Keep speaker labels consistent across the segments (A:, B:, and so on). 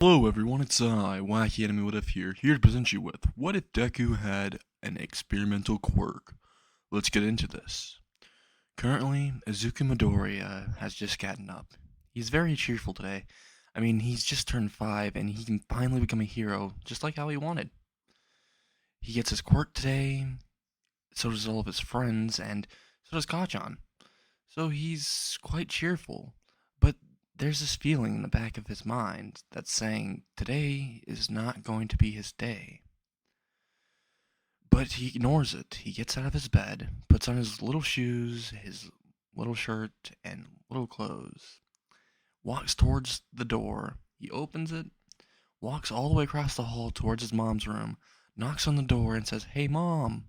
A: Hello everyone, it's I, Wacky Enemy What If here to present you with What If Deku Had an Experimental Quirk? Let's get into this. Currently, Izuku Midoriya has just gotten up. He's very cheerful today. I mean, he's just turned 5 and he can finally become a hero, just like how he wanted. He gets his quirk today, so does all of his friends, and so does Kachan. So he's quite cheerful, but there's this feeling in the back of his mind that's saying today is not going to be his day. But he ignores it. He gets out of his bed, puts on his little shoes, his little shirt, and little clothes, walks towards the door. He opens it, walks all the way across the hall towards his mom's room, knocks on the door, and says, "Hey, Mom,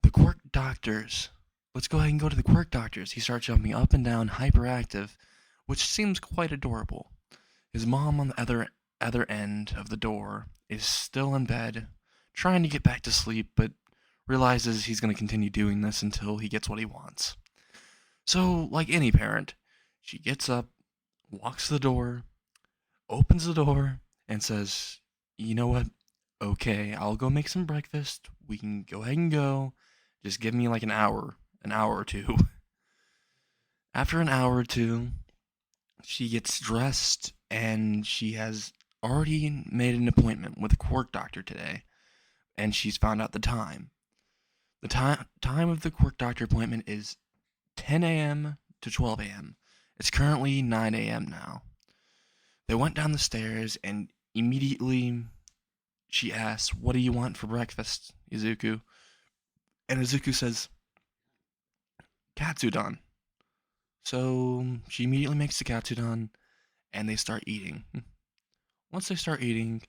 A: the Quirk doctors. Let's go ahead and go to the Quirk doctors." He starts jumping up and down, hyperactive, which seems quite adorable. His mom on the other end of the door is still in bed, trying to get back to sleep, but realizes he's going to continue doing this until he gets what he wants. So, like any parent, she gets up, walks to the door, opens the door, and says, "You know what? Okay, I'll go make some breakfast. We can go ahead and go. Just give me like an hour or two." After an hour or two, she gets dressed and she has already made an appointment with a Quirk doctor today, and she's found out the time. The time of the Quirk doctor appointment is 10 a.m. to 12 a.m. It's currently 9 a.m. now. They went down the stairs and immediately she asks, "What do you want for breakfast, Izuku?" And Izuku says, "Katsudon." So she immediately makes the katsudon and they start eating. Once they start eating,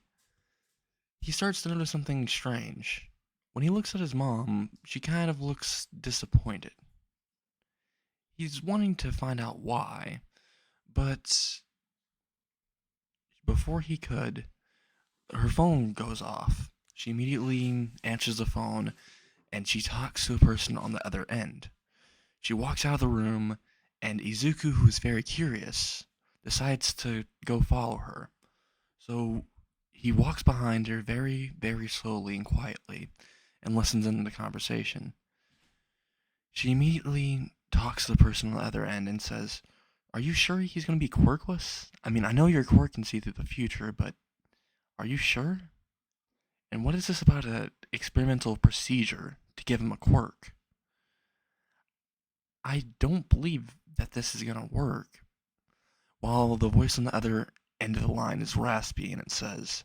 A: he starts to notice something strange. When he looks at his mom, she kind of looks disappointed. He's wanting to find out why, but before he could, her phone goes off. She immediately answers the phone and she talks to a person on the other end. She walks out of the room, and Izuku, who is very curious, decides to go follow her. So he walks behind her very, very slowly and quietly and listens into the conversation. She immediately talks to the person on the other end and says, "Are you sure he's going to be quirkless? I mean, I know your quirk can see through the future, but are you sure? And what is this about an experimental procedure to give him a quirk? I don't believe that this is going to work." While the voice on the other end of the line is raspy and it says,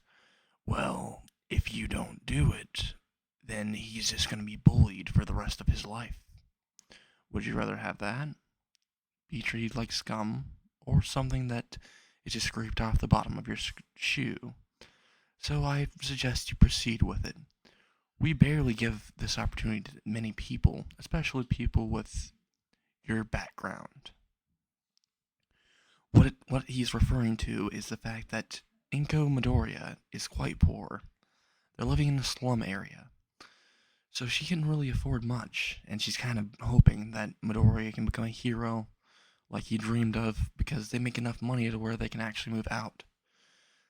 A: "Well, if you don't do it, then he's just going to be bullied for the rest of his life. Would you rather have that? Be treated like scum? Or something that is just scraped off the bottom of your shoe? So I suggest you proceed with it. We barely give this opportunity to many people, especially people with your background." What he's referring to is the fact that Inko Midoriya is quite poor. They're living in a slum area. So she can't really afford much, and she's kind of hoping that Midoriya can become a hero like he dreamed of because they make enough money to where they can actually move out.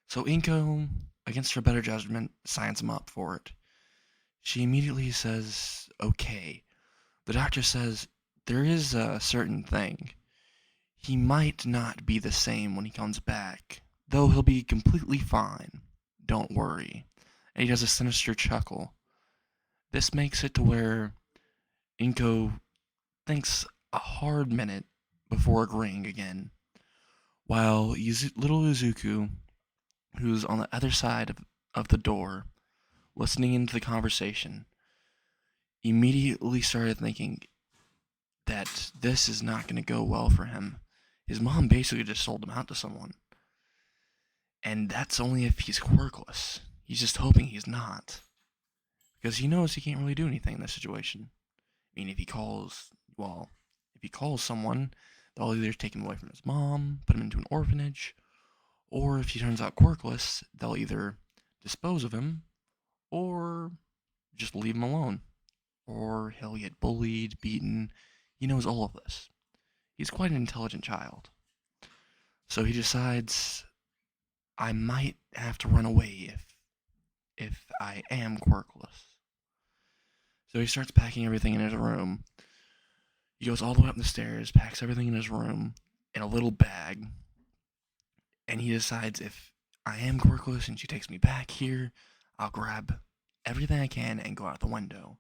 A: So Inko, against her better judgment, signs him up for it. She immediately says, "Okay." The doctor says, "There is a certain thing. He might not be the same when he comes back, though he'll be completely fine. Don't worry." And he does a sinister chuckle. This makes it to where Inko thinks a hard minute before agreeing again, while little Izuku, who's on the other side of the door, listening into the conversation, immediately started thinking that this is not going to go well for him. His mom basically just sold him out to someone. And that's only if he's quirkless. He's just hoping he's not. Because he knows he can't really do anything in this situation. I mean, if he calls someone, they'll either take him away from his mom, put him into an orphanage, or if he turns out quirkless, they'll either dispose of him, or just leave him alone. Or he'll get bullied, beaten. He knows all of this. He's quite an intelligent child. So he decides, I might have to run away if I am quirkless. So he starts packing everything in his room. He goes all the way up the stairs, packs everything in his room in a little bag, and he decides if I am quirkless and she takes me back here, I'll grab everything I can and go out the window.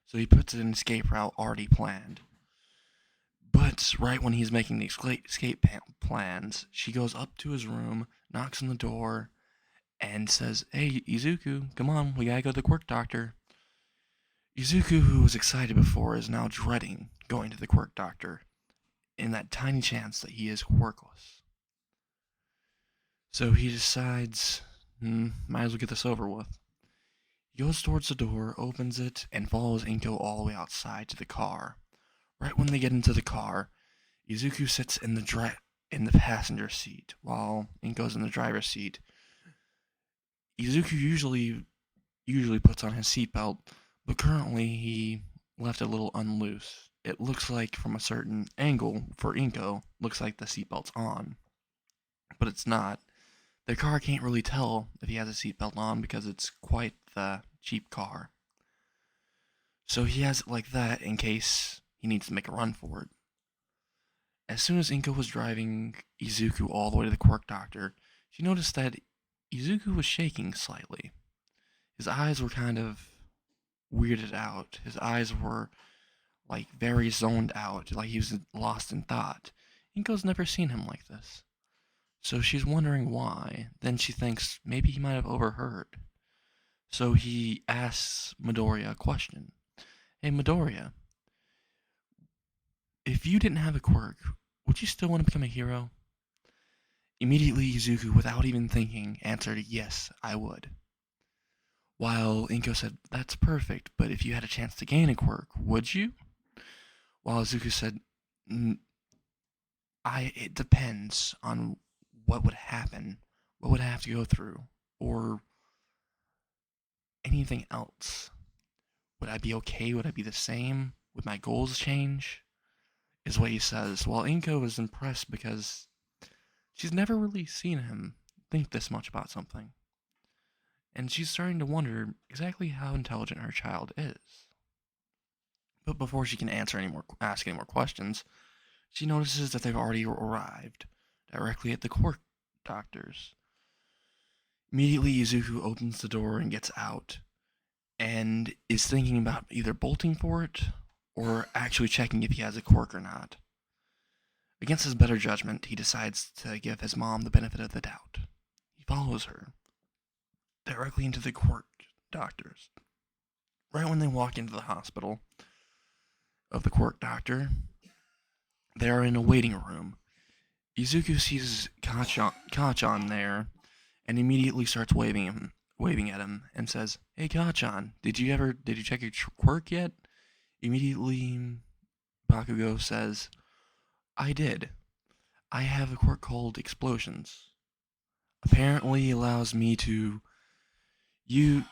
A: So he puts an escape route already planned. But right when he's making the escape plans, she goes up to his room, knocks on the door, and says, "Hey, Izuku, come on, we gotta go to the quirk doctor." Izuku, who was excited before, is now dreading going to the quirk doctor in that tiny chance that he is quirkless. So he decides, might as well get this over with. He goes towards the door, opens it, and follows Inko all the way outside to the car. Right when they get into the car, Izuku sits in the passenger seat while Inko's in the driver's seat. Izuku usually puts on his seatbelt, but currently he left it a little unloose. It looks like from a certain angle for Inko, looks like the seatbelt's on, but it's not. The car can't really tell if he has a seatbelt on because it's quite the cheap car. So he has it like that in case he needs to make a run for it. As soon as Inko was driving Izuku all the way to the quirk doctor, she noticed that Izuku was shaking slightly. His eyes were kind of weirded out. His eyes were like very zoned out, like he was lost in thought. Inko's never seen him like this. So she's wondering why. Then she thinks maybe he might have overheard. So he asks Midoriya a question. "Hey Midoriya, if you didn't have a quirk, would you still want to become a hero?" Immediately Izuku, without even thinking, answered, "Yes, I would." While Inko said, "That's perfect, but if you had a chance to gain a quirk, would you?" While Izuku said, it depends on what would happen, what would I have to go through, or anything else. Would I be okay? Would I be the same? Would my goals change? Is what he says. While Inko is impressed because she's never really seen him think this much about something. And she's starting to wonder exactly how intelligent her child is. But before she can ask any more questions, she notices that they've already arrived directly at the quirk doctor's. Immediately, Izuku opens the door and gets out, and is thinking about either bolting for it or actually checking if he has a quirk or not. Against his better judgment, he decides to give his mom the benefit of the doubt. He follows her directly into the quirk doctor's. Right when they walk into the hospital of the quirk doctor, they are in a waiting room. Izuku sees Kachan there and immediately starts waving at him, and says, "Hey Kachan, did you check your quirk yet?" Immediately, Bakugo says, "I did. I have a quirk called Explosions. Apparently allows me to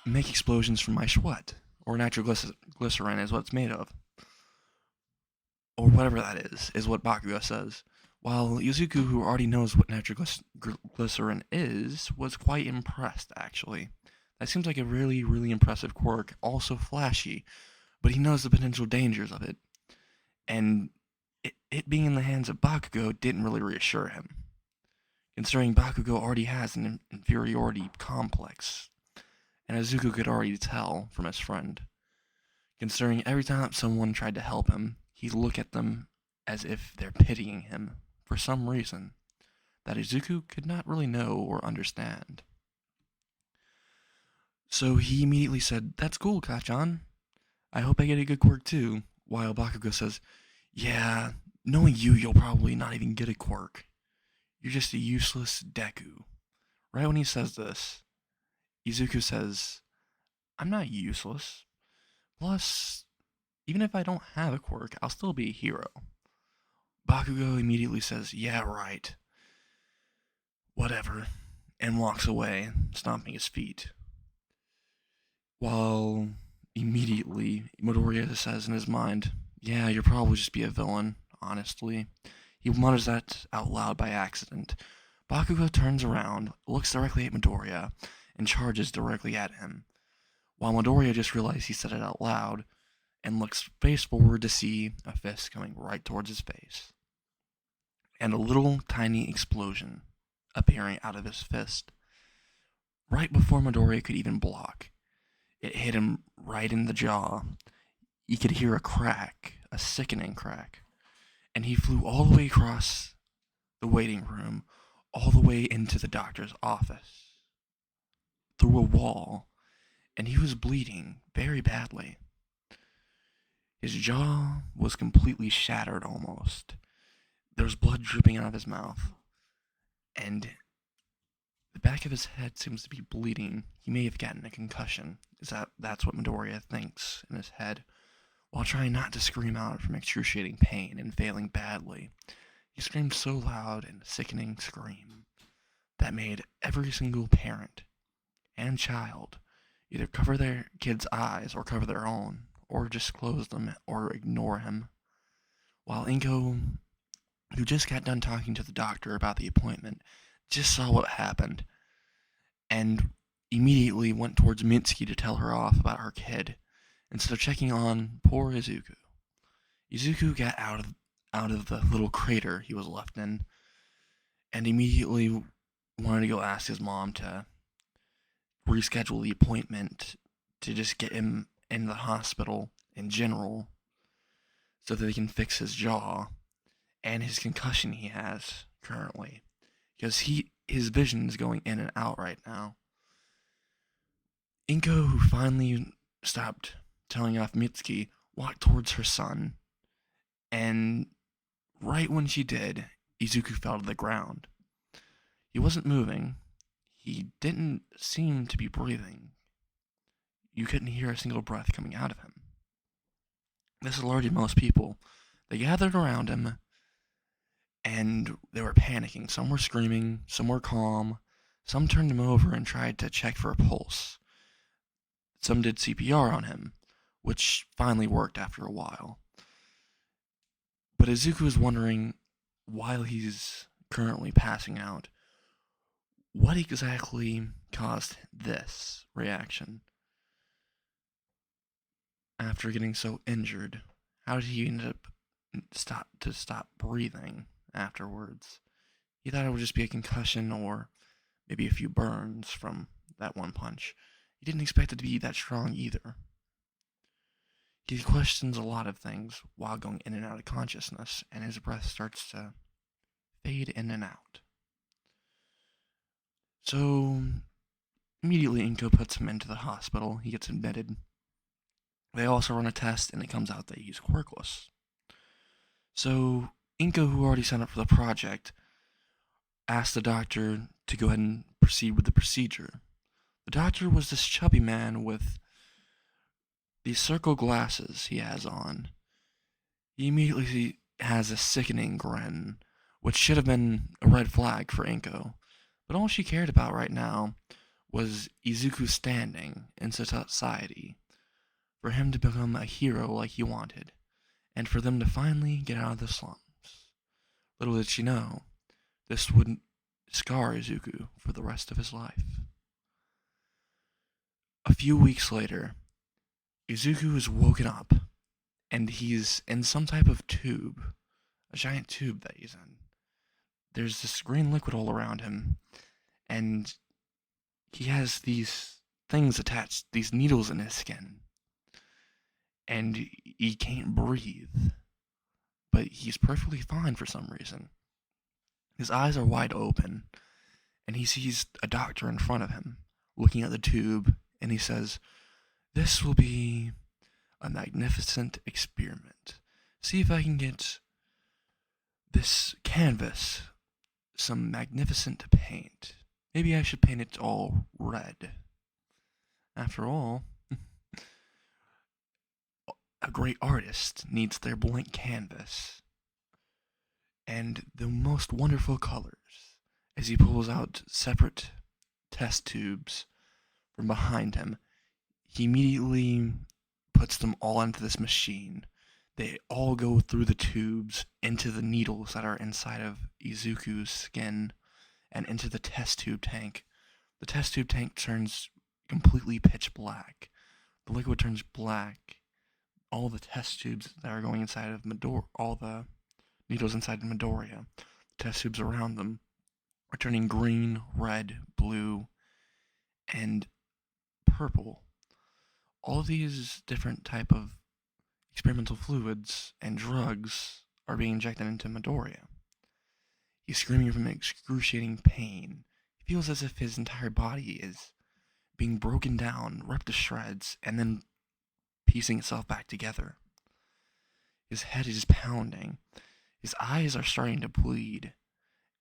A: make explosions from my sweat, or natural glycerin is what it's made of. Or whatever that is what Bakugo says." While Izuku, who already knows what natural glycerin is, was quite impressed, actually. That seems like a really, really impressive quirk, also flashy, but he knows the potential dangers of it. And it being in the hands of Bakugo didn't really reassure him, considering Bakugo already has an inferiority complex, and Izuku could already tell from his friend. Considering every time someone tried to help him, he'd look at them as if they're pitying him for some reason that Izuku could not really know or understand. So he immediately said, "That's cool, Kachan. I hope I get a good quirk too." While Bakugo says, "Yeah, knowing you'll probably not even get a quirk. You're just a useless Deku." Right when he says this, Izuku says, "I'm not useless. Plus, even if I don't have a quirk, I'll still be a hero." Bakugo immediately says, "Yeah, right. Whatever," and walks away, stomping his feet. While immediately Midoriya says in his mind, "Yeah, you'll probably just be a villain, honestly." He mutters that out loud by accident, Bakugo turns around, looks directly at Midoriya, and charges directly at him, while Midoriya just realizes he said it out loud and looks face forward to see a fist coming right towards his face, and a little tiny explosion appearing out of his fist. Right before Midoriya could even block, it hit him right in the jaw. You could hear a crack, a sickening crack, and he flew all the way across the waiting room, all the way into the doctor's office, through a wall, and he was bleeding very badly. His jaw was completely shattered almost. There was blood dripping out of his mouth, and the back of his head seems to be bleeding. He may have gotten a concussion. That's what Midoriya thinks in his head, while trying not to scream out from excruciating pain and failing badly. He screamed so loud and a sickening scream that made every single parent and child either cover their kid's eyes or cover their own, or just close them or ignore him. While Inko, who just got done talking to the doctor about the appointment, just saw what happened and immediately went towards Mitsuki to tell her off about her kid instead of checking on poor Izuku. Izuku got out of the little crater he was left in and immediately wanted to go ask his mom to reschedule the appointment to just get him in the hospital in general so that they can fix his jaw and his concussion he has currently, because his vision is going in and out right now. Inko, who finally stopped telling off Mitsuki, walked towards her son, and right when she did, Izuku fell to the ground. He wasn't moving. He didn't seem to be breathing. You couldn't hear a single breath coming out of him. This alerted most people. They gathered around him, and they were panicking. Some were screaming, some were calm, some turned him over and tried to check for a pulse. Some did CPR on him, which finally worked after a while. But Izuku is wondering, while he's currently passing out, what exactly caused this reaction? After getting so injured, how did he end up stop breathing afterwards? He thought it would just be a concussion or maybe a few burns from that one punch. He didn't expect it to be that strong either. He questions a lot of things while going in and out of consciousness, and his breath starts to fade in and out. So, immediately Inko puts him into the hospital. He gets admitted. They also run a test, and it comes out that he's quirkless. So, Inko, who already signed up for the project, asked the doctor to go ahead and proceed with the procedure. The doctor was this chubby man with these circle glasses he has on. He immediately has a sickening grin, which should have been a red flag for Inko. But all she cared about right now was Izuku's standing in society, for him to become a hero like he wanted, and for them to finally get out of the slums. Little did she know, this would scar Izuku for the rest of his life. A few weeks later, Izuku is woken up, and he's in some type of tube, a giant tube that he's in. There's this green liquid all around him, and he has these things attached, these needles in his skin, and he can't breathe, but he's perfectly fine for some reason. His eyes are wide open, and he sees a doctor in front of him, looking at the tube, and he says, "This will be a magnificent experiment. See if I can get this canvas some magnificent paint. Maybe I should paint it all red. After all, a great artist needs their blank canvas and the most wonderful colors." As he pulls out separate test tubes from behind him, he immediately puts them all into this machine. They all go through the tubes into the needles that are inside of Izuku's skin, and into the test tube tank. The test tube tank turns completely pitch black. The liquid turns black. All the test tubes that are going inside of Midoriya, all the needles inside Midoriya, the test tubes around them, are turning green, red, blue, and purple. All of these different type of experimental fluids and drugs are being injected into Midoriya. He's screaming from excruciating pain. He feels as if his entire body is being broken down, ripped to shreds, and then piecing itself back together. His head is pounding. His eyes are starting to bleed,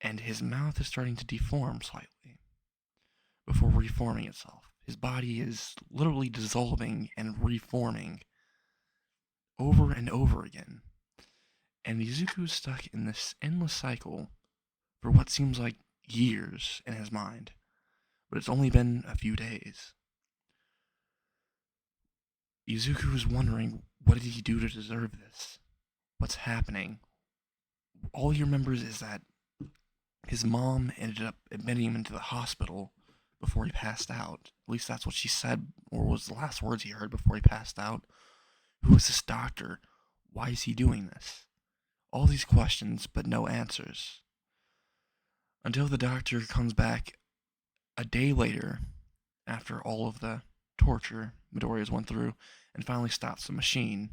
A: and his mouth is starting to deform slightly before reforming itself. His body is literally dissolving and reforming over and over again. And Izuku is stuck in this endless cycle for what seems like years in his mind, but it's only been a few days. Izuku is wondering, what did he do to deserve this? What's happening? All he remembers is that his mom ended up admitting him into the hospital before he passed out. At least that's what she said, or was the last words he heard before he passed out. Who is this doctor? Why is he doing this? All these questions, but no answers. Until the doctor comes back a day later, after all of the torture Midoriya's went through, and finally stops the machine.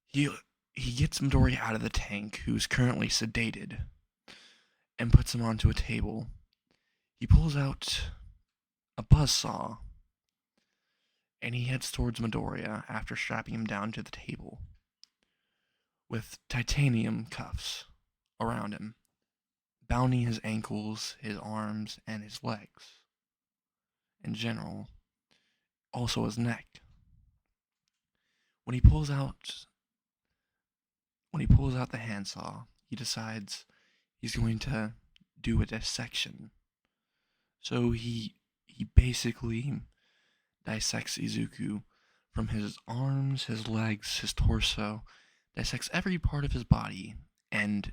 A: He gets Midoriya out of the tank, who's currently sedated, and puts him onto a table. He pulls out a buzzsaw, and he heads towards Midoriya after strapping him down to the table with titanium cuffs around him, bounding his ankles, his arms, and his legs in general, also his neck. When he pulls out the handsaw, he decides he's going to do a dissection. So he basically dissects Izuku from his arms, his legs, his torso, dissects every part of his body, and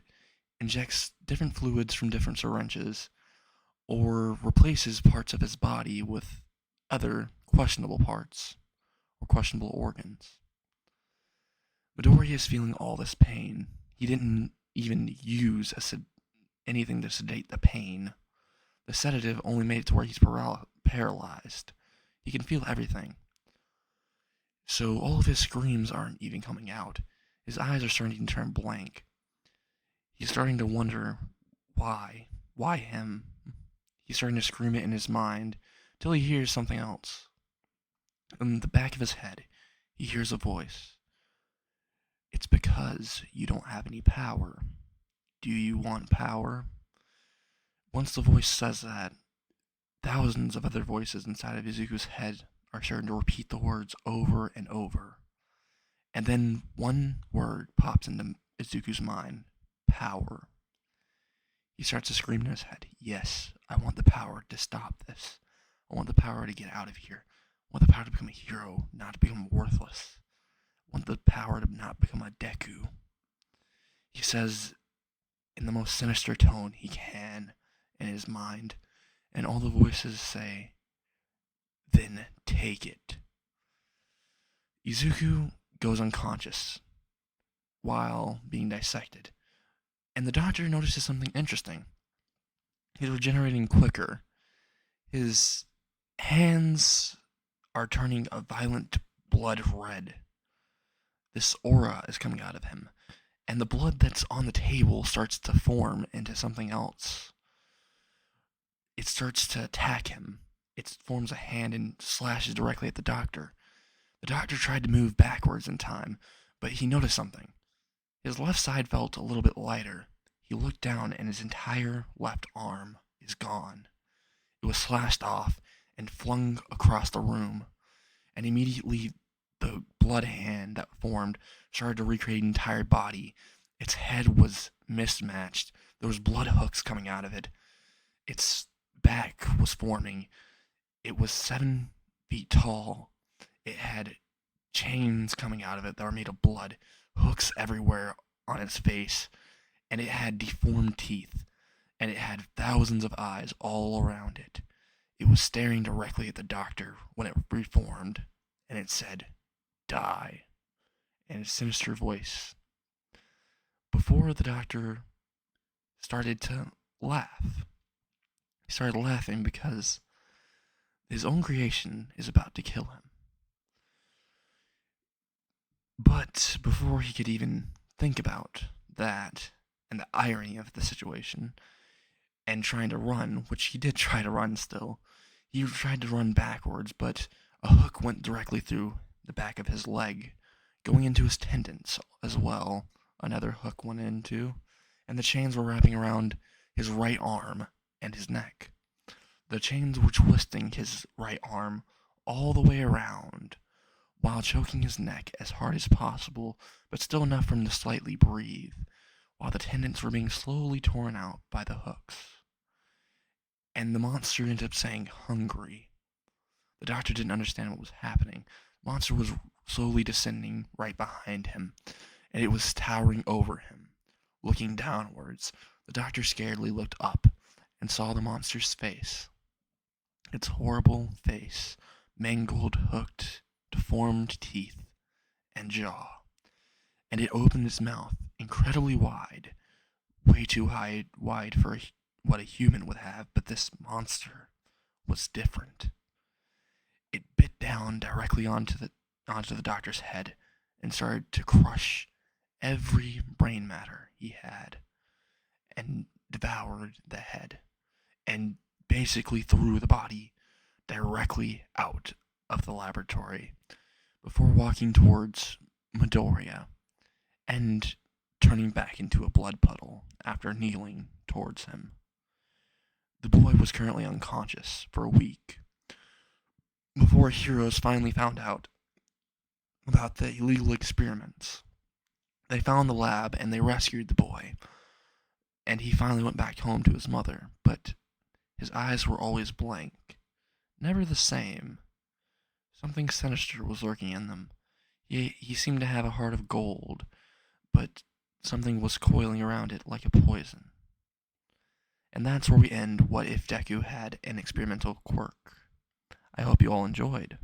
A: injects different fluids from different syringes, or replaces parts of his body with other questionable parts or questionable organs. Midoriya is feeling all this pain. He didn't even use anything to sedate the pain. The sedative only made it to where he's paralyzed. He can feel everything. So all of his screams aren't even coming out. His eyes are starting to turn blank. He's starting to wonder why. Why him? He's starting to scream it in his mind till he hears something else. In the back of his head, he hears a voice. It's because you don't have any power. Do you want power? Once the voice says that, thousands of other voices inside of Izuku's head are starting to repeat the words over and over. And then one word pops into Izuku's mind. Power. He starts to scream in his head, yes, I want the power to stop this. I want the power to get out of here. I want the power to become a hero, not to become worthless. I want the power to not become a Deku. He says in the most sinister tone he can in his mind, and all the voices say, then take it. Izuku goes unconscious while being dissected, and the doctor notices something interesting. He's regenerating quicker. His hands are turning a violent blood red. This aura is coming out of him, and the blood that's on the table starts to form into something else. It starts to attack him. It forms a hand and slashes directly at the doctor. The doctor tried to move backwards in time, but he noticed something. His left side felt a little bit lighter. He looked down, and his entire left arm is gone. It was slashed off and flung across the room, and immediately the blood hand that formed started to recreate an entire body. Its head was mismatched. There was blood hooks coming out of it. Its back was forming. It was 7 feet tall. It had chains coming out of it that were made of blood, hooks everywhere on its face, and it had deformed teeth. and it had thousands of eyes all around it. It was staring directly at the doctor when it reformed, and it said, "Die," in a sinister voice. Before the doctor started to laugh. He started laughing because his own creation is about to kill him. But before he could even think about that and the irony of the situation and trying to run, which he did try to run still, he tried to run backwards, but a hook went directly through the back of his leg, going into his tendons as well. Another hook went into, and the chains were wrapping around his right arm and his neck. The chains were twisting his right arm all the way around, while choking his neck as hard as possible, but still enough for him to slightly breathe, while the tendons were being slowly torn out by the hooks. And the monster ended up saying, "Hungry." The doctor didn't understand what was happening. The monster was slowly descending right behind him, and it was towering over him, looking downwards. The doctor scaredly looked up and saw the monster's face. Its horrible face, mangled, hooked, deformed teeth and jaw. And it opened its mouth incredibly wide, way too wide for what a human would have, but this monster was different. It bit down directly onto the doctor's head and started to crush every brain matter he had and devoured the head and basically threw the body directly out of the laboratory before walking towards Midoriya and turning back into a blood puddle after kneeling towards him. The boy was currently unconscious for a week before heroes finally found out about the illegal experiments. They found the lab and they rescued the boy, and he finally went back home to his mother, but his eyes were always blank, never the same. Something sinister was lurking in them. He seemed to have a heart of gold, but something was coiling around it like a poison. And that's where we end What If Deku Had an Experimental Quirk. I hope you all enjoyed.